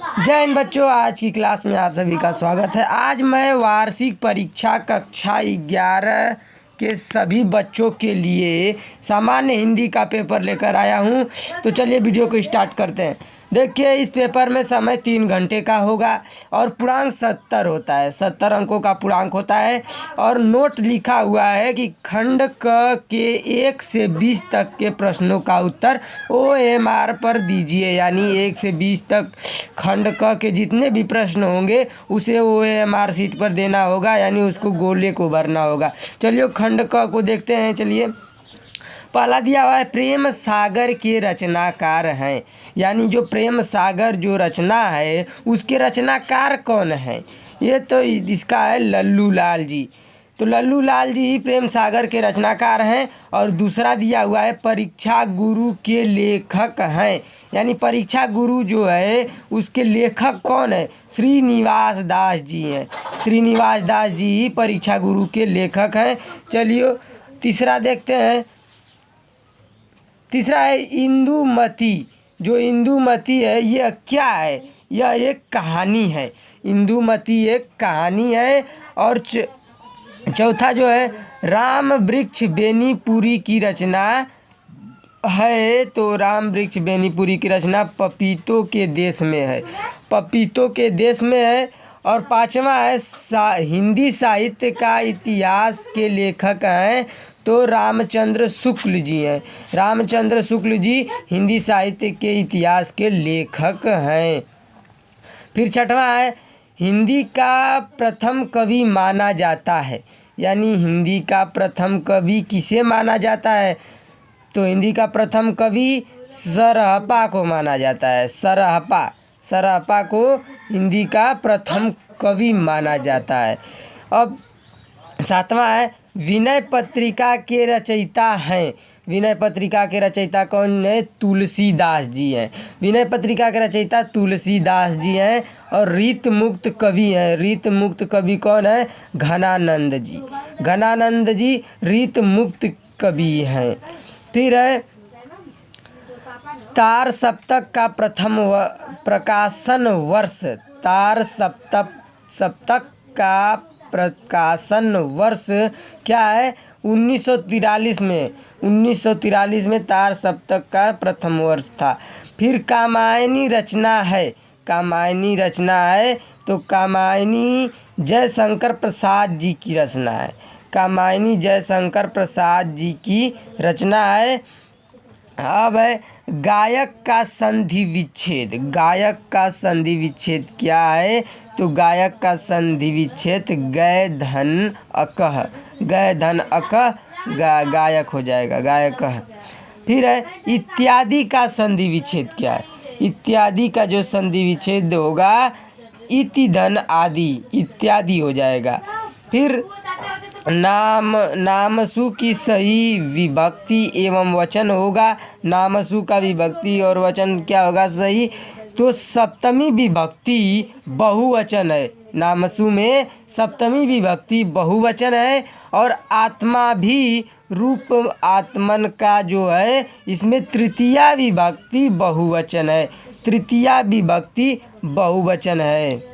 जय हिंद बच्चों, आज की क्लास में आप सभी का स्वागत है। आज मैं वार्षिक परीक्षा कक्षा 11 के सभी बच्चों के लिए सामान्य हिंदी का पेपर लेकर आया हूं। तो चलिए वीडियो को स्टार्ट करते हैं। देखिए, इस पेपर में समय 3 घंटे का होगा और पूर्णांक 70 होता है। 70 अंकों का पूर्णांक होता है और नोट लिखा हुआ है कि खंड क के 1 से 20 तक के प्रश्नों का उत्तर OMR पर दीजिए। यानी 1 से 20 तक खंड क के जितने भी प्रश्न होंगे उसे OMR शीट पर देना होगा, यानी उसको गोले को भरना होगा। चलिए खंड क को देखते हैं। चलिए, पहला दिया हुआ है प्रेम सागर के रचनाकार हैं। यानी जो प्रेम सागर जो रचना है उसके रचनाकार कौन है? ये तो इसका है लल्लू लाल जी। तो लल्लू लाल जी प्रेम सागर के रचनाकार हैं। और दूसरा दिया हुआ है परीक्षा गुरु के लेखक हैं। यानी परीक्षा गुरु जो है उसके लेखक कौन है? श्रीनिवास दास जी हैं। श्रीनिवास दास जी परीक्षा गुरु के लेखक हैं। चलिए तीसरा देखते हैं। तीसरा है इंदुमती। जो इंदुमती है ये क्या है? यह एक कहानी है। इंदुमती एक कहानी है। और चौथा जो है राम वृक्ष बेनीपुरी की रचना है। तो राम वृक्ष बेनीपुरी की रचना पपीतों के देश में है। पपीतों के देश में है। और पांचवा है हिंदी साहित्य का इतिहास के लेखक हैं। तो रामचंद्र शुक्ल जी हैं। रामचंद्र शुक्ल जी हिंदी साहित्य के इतिहास के लेखक हैं। फिर छठवां है हिंदी का प्रथम कवि माना जाता है। यानी हिंदी का प्रथम कवि किसे माना जाता है? तो हिंदी का प्रथम कवि सरहप्पा को माना जाता है। सरहप्पा को हिंदी का प्रथम कवि माना जाता है। अब सातवां है विनय पत्रिका के रचयिता हैं। विनय पत्रिका के रचयिता कौन है? तुलसीदास जी हैं। विनय पत्रिका के रचयिता तुलसीदास जी हैं। और रीत मुक्त कवि हैं। रीत मुक्त कवि कौन है? घनानंद जी। घनानंद जी रीत मुक्त कवि हैं। फिर है तार सप्तक का प्रथम प्रकाशन वर्ष। तार सप्तक का प्रकाशन वर्ष क्या है? 1943 में। 1943 में तार सप्तक का प्रथम वर्ष था। फिर कामायनी रचना है। कामायनी रचना है। तो कामायनी जयशंकर प्रसाद जी की रचना है। कामायनी जयशंकर प्रसाद जी की रचना है। अब है गायक का संधि विच्छेद। गायक का संधि विच्छेद क्या है? तो गायक का संधि विच्छेद गय धन अकह। गय धन अकह गायक हो जाएगा, गायक है। फिर है इत्यादि का संधि विच्छेद क्या है? इत्यादि का जो संधि विच्छेद होगा इति धन आदि, इत्यादि हो जाएगा। फिर नामसु की सही विभक्ति एवं वचन होगा। नामसु का विभक्ति और वचन क्या होगा? सही। तो सप्तमी विभक्ति बहुवचन है। नामसु में सप्तमी विभक्ति बहुवचन है। और आत्मा भी रूप आत्मन का जो है इसमें तृतीया विभक्ति बहुवचन है। तृतीया विभक्ति बहुवचन है।